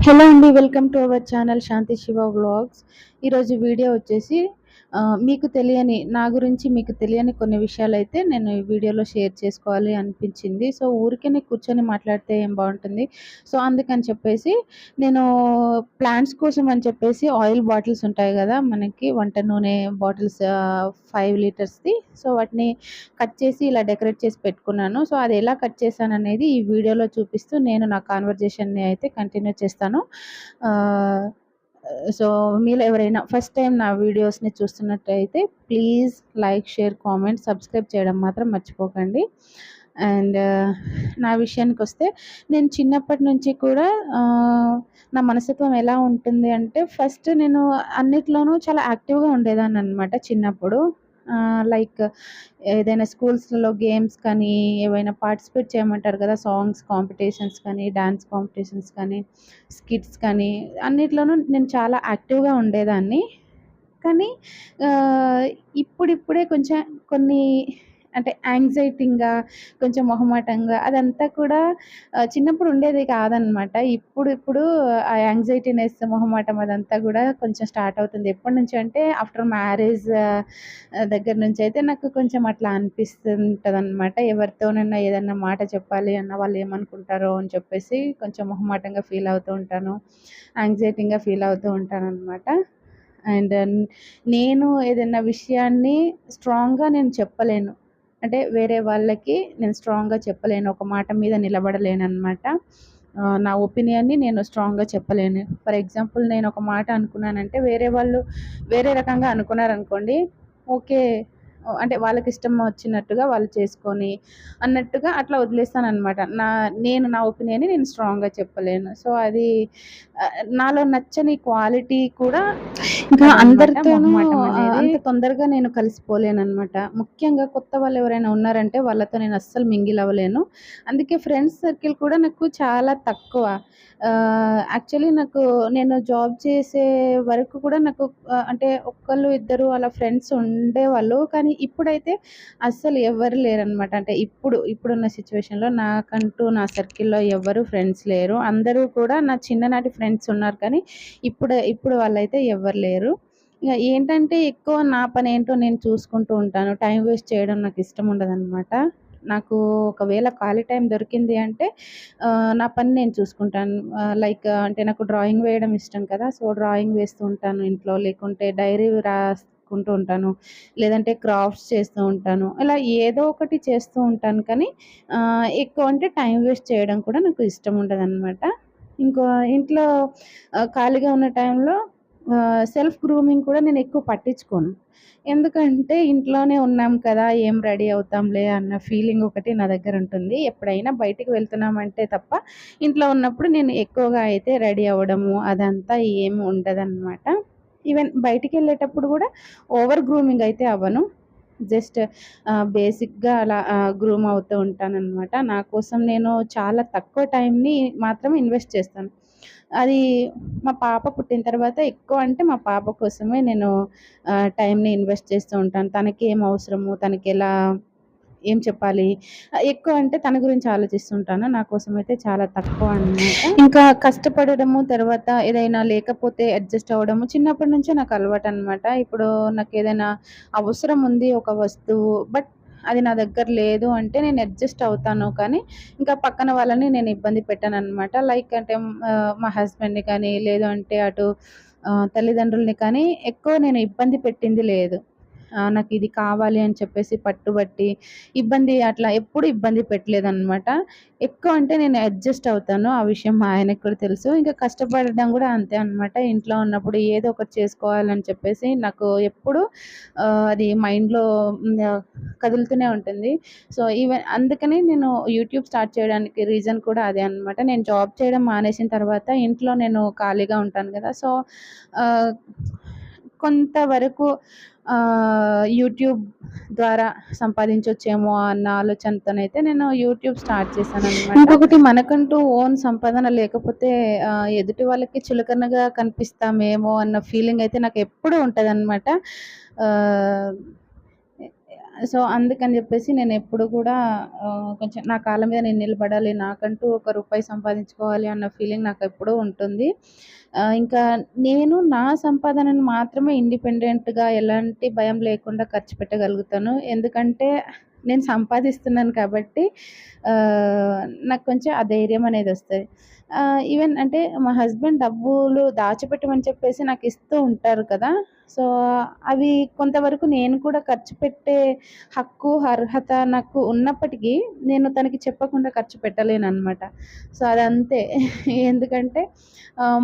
Hello అండి. Welcome to our channel Shanti Shiva vlogs. ఈరోజు video వచ్చేసి మీకు తెలియని నా గురించి మీకు తెలియని కొన్ని విషయాలైతే నేను ఈ వీడియోలో షేర్ చేసుకోవాలి అనిపించింది. సో, ఊరికేనే కూర్చొని మాట్లాడితే ఏం బావుంటుంది. సో, అందుకని చెప్పేసి నేను ప్లాంట్స్ కోసం అని చెప్పేసి ఆయిల్ బాటిల్స్ ఉంటాయి గదా! మనకి వంట నూనె బాటిల్స్ 5 లీటర్స్‌ది. సో, వాటిని కట్ చేసి ఇలా డెకరేట్ చేసి పెట్టుకున్నాను. సో, అది ఎలా కట్ చేశాననేది ఈ వీడియోలో చూపిస్తూ నేను నా కన్వర్జేషన్‌ని అయితే కంటిన్యూ చేస్తాను. ఆహ్, సో, మీలో ఎవరైనా ఫస్ట్ టైమ్ నా వీడియోస్‌ని చూస్తున్నట్టయితే please like, share, comment, subscribe చేయడం మాత్రం మర్చిపోకండి. అండ్ నా విషయానికొస్తే నేను చిన్నప్పటి నుంచి కూడా నా మనస్తత్వం ఎలా ఉంటుంది అంటే ఫస్ట్ నేను అన్నిట్లోనూ చాలా యాక్టివ్‌గా ఉండేదాన్ననమాట చిన్నప్పుడు. లైక్ ఏదైనా స్కూల్స్‌లో గేమ్స్ కానీ, ఏవైనా పార్టిసిపేట్ చేయమంటారు కదా! సాంగ్స్ కాంపిటీషన్స్ కానీ, డాన్స్ కాంపిటీషన్స్ కానీ, స్కిట్స్ కానీ అన్నిట్లోనూ నేను చాలా యాక్టివ్‌గా ఉండేదాన్ని. కానీ ఆహ్, ఇప్పుడిప్పుడే కొంచెం కొన్ని అంటే యాంగ్జైటీంగా, కొంచెం మొహమాటంగా అదంతా కూడా చిన్నప్పుడు ఉండేది కాదనమాట. ఇప్పుడు ఆ యాంగ్జైటీనెస్, మొహమాటం అదంతా గూడా కొంచెం స్టార్ట్ అవుతుంది. ఎప్పటినుంచి అంటే ఆఫ్టర్ మ్యారేజ్ దగ్గర నుంచయితే నాకు కొంచెం అట్లా అనిపిస్తుంటదనమాట. ఎవరితోనన్నా ఏదన్నా మాట చెప్పాలి అన్నా వాళ్ళేమనుకుంటారో అని చెప్పేసి కొంచెం మొహమాటంగా ఫీల్ అవుతూ ఉంటాను. యాంగ్జైటీగా ఫీల్ అవుతూ ఉంటాననమాట. అండ్ నేను ఏదైనా విషయాన్ని స్ట్రాంగ్‌గా నేను చెప్పలేను. అంటే వేరే వాళ్ళకి నేను స్ట్రాంగ్‌గా చెప్పలేను. ఒక మాట మీద నిలబడలేననమాట. నా ఒపీనియన్‌ని నేను స్ట్రాంగ్‌గా చెప్పలేను. ఫర్ ఎగ్జాంపుల్ నేను ఒక మాట అనుకున్నానంటే వేరే వాళ్ళు వేరే రకంగా అనుకున్నారనుకోండి. ఓకే. అంటే వాళ్ళకిష్టం వచ్చినట్టుగా వాళ్ళు చేసుకొని అన్నట్టుగా అట్లా వదిలేస్తాననమాట. నేను నా ఒపీనియన్‌ని నేను స్ట్రాంగ్‌గా చెప్పలేను. సో, అది నాలో నచ్చని క్వాలిటీ కూడా ఇంకా అదనమాట అందరితోనూ మొహమాటం అనేది. అంత తొందరగా నేను కలిసిపోలేననమాట. ముఖ్యంగా కొత్త వాళ్ళెవరైనా ఉన్నారంటే వాళ్ళతో నేను అస్సలు మింగిల్ అవ్వలేను. అందుకే ఫ్రెండ్స్ సర్కిల్ కూడా నాకు చాలా తక్కువ. యాక్చువల్లీ నేను జాబ్ చేసే వరకు కూడా నాకు అంటే ఒక్కళ్ళు, ఇద్దరు అలా ఫ్రెండ్స్ ఉండేవాళ్ళు. కానీ ఇప్పుడైతే అస్సలు ఎవ్వరు లేరనమాట. అంటే ఇప్పుడున్న సిట్యుయేషన్‌లో నాకంటూ నా సర్కిల్‌లో ఎవ్వరు ఫ్రెండ్స్ లేరు. అందరూ కూడా నా చిన్ననాటి ఫ్రెండ్స్ ఉన్నారు కానీ ఇప్పుడు వాళ్ళైతే ఎవ్వరు లేరు. ఇగ ఏంటంటే ఎక్కువ నా పనేంటో నేను చూసుకుంటూ ఉంటాను. టైం వేస్ట్ చేయడం నాకిష్టం ఉండదనమాట. నాకు ఒకవేళ ఖాళీ టైం దొరికింది అంటే నా పని నేను చూసుకుంటాను. లైక్ అంటే నాకు డ్రాయింగ్ వేయడం ఇష్టం కదా! సో, డ్రాయింగ్ వేస్తూ ఉంటాను ఇంట్లో. లేకుంటే డైరీ రాసుకుంటూ ఉంటాను. లేదంటే క్రాఫ్ట్స్ చేస్తూ ఉంటాను. ఇలా ఏదో ఒకటి చేస్తూ ఉంటాను కానీ ఎక్కువ అంటే టైం వేస్ట్ చేయడం కూడా నాకు ఇష్టం ఉండదనమాట. ఇంకో ఇంట్లో ఖాళీగా ఉన్న టైంలో సెల్ఫ్ గ్రూమింగ్ కూడా నేనెక్కువ పట్టించుకోను. ఎందుకంటే ఇంట్లోనే ఉన్నాం కదా! ఏం రెడీ అవుతాంలే అన్న ఫీలింగ్ ఒకటి నా దగ్గరుంటుంది. ఎప్పుడైనా బయటికి వెళ్తున్నామంటే తప్ప, ఇంట్లో ఉన్నప్పుడు నేను ఎక్కువగా అయితే రెడీ అవ్వడము అదంతా ఏమి ఉండదనమాట. ఈవెన్ బయటికెళ్ళేటప్పుడు గూడా ఓవర్ గ్రూమింగ్ అయితే అవ్వను. జస్ట్ బేసిక్‌గా అలా గ్రూమ్ అవుతూ ఉంటాననమాట. నా కోసం నేను చాలా తక్కువ టైంని మాత్రమే ఇన్వెస్ట్ చేస్తాను. అది మా పాప పుట్టిన తర్వాత ఎక్కువ అంటే మా పాప కోసమే నేను టైంని ఇన్వెస్ట్ చేస్తూ ఉంటాను. తనకేం అవసరము, తనకెలా ఏం చెప్పాలి, ఎక్కువ అంటే తన గురించి ఆలోచిస్తుంటాను. నా కోసమయితే చాలా తక్కువ అనమాట. ఇంకా కష్టపడడము, తర్వాత ఏదైనా లేకపోతే అడ్జస్ట్ అవ్వడము చిన్నప్పటి నుంచే నాకు అలవాటనమాట. ఇప్పుడు నాకేదైనా అవసరం ఉంది ఒక వస్తువు, బట్ అది నా దగ్గర లేదు అంటే నేను అడ్జస్ట్ అవుతాను. కానీ ఇంకా పక్కన వాళ్ళని నేను ఇబ్బంది పెట్టననమాట. లైక్ అంటే మా హస్బెండ్‌ని కానీ, లేదు అంటే అటు తల్లిదండ్రులని కానీ ఎక్కువ నేను ఇబ్బంది పెట్టింది లేదు. నాకిది కావాలి అని చెప్పేసి పట్టుబట్టి అట్లా ఎప్పుడు ఇబ్బంది పెట్టలేదనమాట. ఎక్కువ అంటే నేను అడ్జస్ట్ అవుతాను. ఆ విషయం మా ఆయనకి కూడా తెలుసు. ఇంకా కష్టపడడం గూడా అంతే అనమాట. ఇంట్లో ఉన్నప్పుడు ఏదో ఒకటి చేసుకోవాలని చెప్పేసి నాకు ఎప్పుడు అది మైండ్‌లో కదులుతూనే ఉంటుంది. సో, అందుకని నేను యూట్యూబ్ స్టార్ట్ చేయడానికి రీజన్ కూడా అదే అనమాట. నేను జాబ్ చేయడం మానేసిన తర్వాత ఇంట్లో నేను ఖాళీగా ఉంటాను గదా! సో, ఆహ్, కొంతవరకు యూట్యూబ్ ద్వారా సంపాదించొచ్చేమో అన్న ఆలోచనతోనైతే నేను యూట్యూబ్ స్టార్ట్ చేశాననమాట. ఇంకొకటి మనకంటూ ఓన్ సంపాదన లేకపోతే ఎదుటి వాళ్ళకి చులకనగా కనిపిస్తామేమో అన్న ఫీలింగ్ అయితే నాకెప్పుడూ ఉంటదనమాట. ఆహ్, సో, అందుకని జెప్పేసి నేనెప్పుడు గూడా కొంచెం నా కాళ్ళ మీద నేను నిలబడాలి, నాకంటూ ఒక రూపాయి సంపాదించుకోవాలి అన్న ఫీలింగ్ నాకెప్పుడూ ఉంటుంది. ఇంకా నేను నా సంపాదనను మాత్రమే ఇండిపెండెంట్‌గా ఎలాంటి భయం లేకుండా ఖర్చు పెట్టగలుగుతాను. ఎందుకంటే నేను సంపాదిస్తున్నాను కాబట్టి నాకు కొంచెం ఆ ధైర్యం అనేదొస్తది. ఈవెన్ అంటే మా హస్బెండ్ డబ్బులు దాచిపెట్టమని చెప్పేసి నాకిస్తూ ఉంటారు కదా! సో, అవి కొంతవరకు నేను కూడా ఖర్చు పెట్టే హక్కు, అర్హత నాకు ఉన్నప్పటికీ నేను తనకి చెప్పకుండా ఖర్చు పెట్టలేననమాట. సో, అదంతే. ఎందుకంటే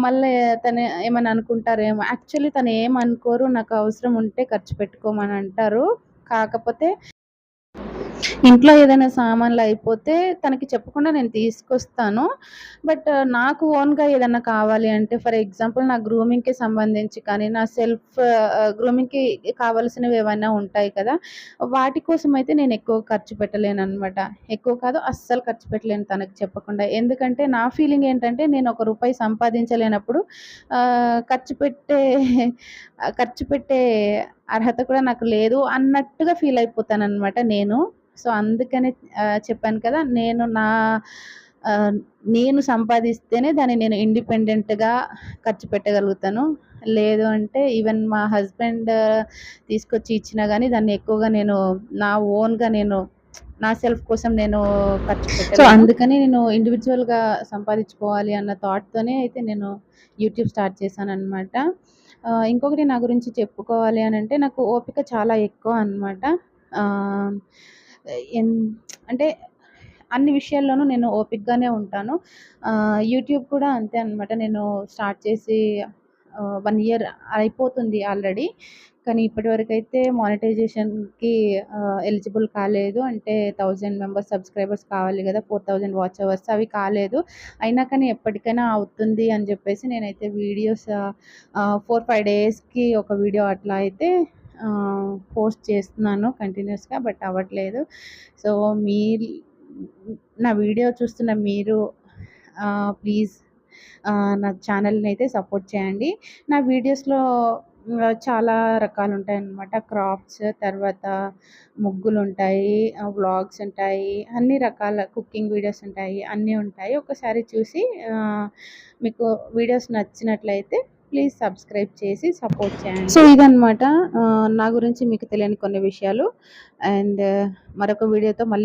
మళ్ళీ తను ఏమన్నా అనుకుంటారేమో యాక్చువల్లీ తనేమనుకోరు. నాకు అవసరం ఉంటే ఖర్చు పెట్టుకోమని అంటారు. కాకపోతే ఇంట్లో ఏదైనా సామాన్లయిపోతే తనకి చెప్పకుండా నేను తీసుకొస్తాను. బట్ నాకు ఓన్‌గా ఏదన్నా కావాలి అంటే ఫర్ ఎగ్జాంపుల్ నా గ్రూమింగ్‌కి సంబంధించి కానీ, నా సెల్ఫ్ గ్రూమింగ్‌కి కావాల్సినవి ఏవైనా ఉంటాయి కదా! వాటి కోసమయితే నేను ఎక్కువ ఖర్చు పెట్టలేననమాట. ఎక్కువ కాదు అస్సలు ఖర్చు పెట్టలేను తనకి చెప్పకుండా. ఎందుకంటే నా ఫీలింగ్ ఏంటంటే నేను ఒక రూపాయి సంపాదించలేనప్పుడు ఖర్చు పెట్టే అర్హత కూడా నాకు లేదు అన్నట్టుగా ఫీల్ అయిపోతాననమాట నేను. సో, అందుకనే చెప్పాను కదా! ఆహ్, నేను సంపాదిస్తేనే దాన్ని నేను ఇండిపెండెంట్‌గా ఖర్చు పెట్టగలుగుతాను. లేదు అంటే ఈవెన్ మా హస్బెండ్ తీసుకొచ్చి ఇచ్చినా గానీ దాన్ని ఎక్కువగా నేను నా ఓన్‌గా నేను నా సెల్ఫ్ కోసం నేను ఖర్చు పెట్టలేను. అందుకని నేను ఇండివిడ్యువల్‌గా సంపాదించుకోవాలి అన్న థాట్‌తోనే అయితే నేను యూట్యూబ్ స్టార్ట్ చేశాననమాట. ఇంకొకటి నా గురించి చెప్పుకోవాలి అనంటే నాకు ఓపిక చాలా ఎక్కువ అనమాట. ఆహ్, ఎన్ అంటే అన్ని విషయాల్లోనూ నేను ఓపికగానే ఉంటాను. యూట్యూబ్ కూడా అంతే అనమాట. నేను స్టార్ట్ చేసి 1 ఇయర్ అయిపోతుంది ఆల్రెడీ. కానీ ఇప్పటివరకైతే మానిటైజేషన్‌కి ఎలిజిబుల్ కాలేదు. అంటే 1000 మెంబర్స్ సబ్‌స్క్రైబర్స్ కావాలి గదా! 4000 వాచ్ అవర్స్ అవి కాలేదు. అయినా కానీ ఎప్పటికైనా అవుతుంది అని జెప్పేసి నేనైతే వీడియోస్ 4, 5 డేస్‌కి ఒక వీడియో అట్లా అయితే పోస్ట్ చేస్తున్నాను కంటిన్యూయస్‌గా. బట్ అవ్వట్లేదు. సో, మీరు నా వీడియో చూస్తున్న మీరు ప్లీజ్ నా ఛానల్‌నైతే సపోర్ట్ చేయండి. నా వీడియోస్‌లో చాలా రకాలుంటాయన్నమాట. క్రాఫ్ట్స్, తర్వాత ముగ్గులుంటాయి, వ్లాగ్స్ ఉంటాయి. అన్ని రకాల కుకింగ్ వీడియోస్ ఉంటాయి. అన్నీ ఉంటాయి. ఒకసారి చూసి మీకు వీడియోస్ నచ్చినట్లయితే ప్లీజ్ సబ్స్క్రైబ్ చేసి సపోర్ట్ చేయండి. సో, ఇదనమాట నా గురించి మీకు తెలియని కొన్ని విషయాలు. అండ్ మరొక వీడియోతో మళ్ళీ